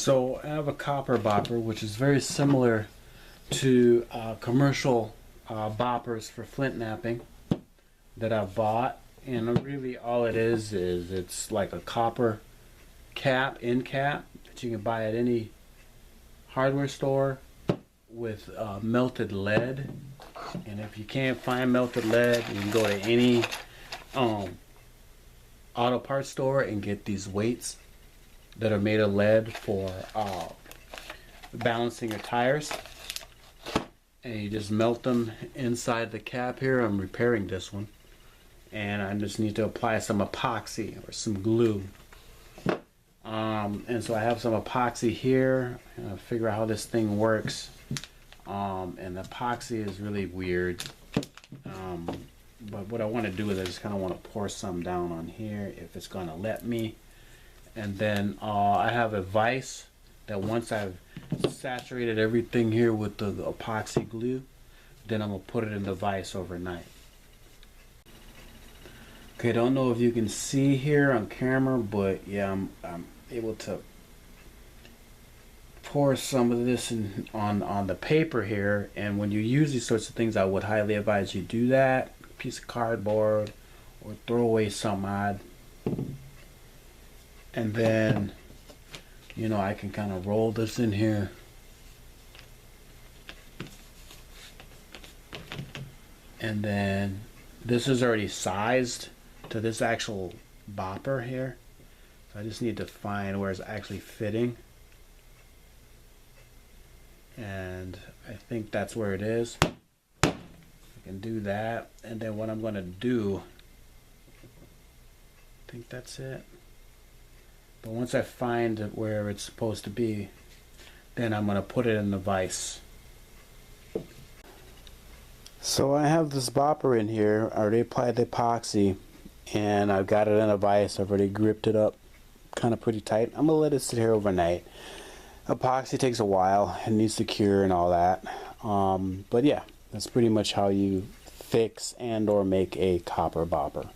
So I have a Copper-Bopper, which is very similar to commercial boppers for Flintknapping that I bought. And really all it is it's like a copper end cap that you can buy at any hardware store with melted lead. And if you can't find melted lead, you can go to any auto parts store and get these weights that are made of lead for balancing your tires, and you just melt them inside the cap here. I'm repairing this one, and I just need to apply some epoxy or some glue. And so I have some epoxy here. I'm gonna figure out how this thing works. And the epoxy is really weird, but what I want to do is I just kind of want to pour some down on here if it's gonna let me. And then I have a vise that once I've saturated everything here with the epoxy glue, then I'm gonna put it in the vise overnight. Okay, I don't know if you can see here on camera, but yeah, I'm able to pour some of this on the paper here. And when you use these sorts of things, I would highly advise you do that. A piece of cardboard, or throw away some odd. And then, you know, I can kind of roll this in here. And then this is already sized to this actual bopper here. So I just need to find where it's actually fitting. And I think that's where it is. I can do that. And then what I'm going to do, I think that's it. But once I find it where it's supposed to be, then I'm going to put it in the vise. So I have this bopper in here. I already applied the epoxy, and I've got it in a vise. I've already gripped it up kind of pretty tight. I'm going to let it sit here overnight. Epoxy takes a while. It needs to cure and all that. But yeah, that's pretty much how you fix and or make a Copper-Bopper.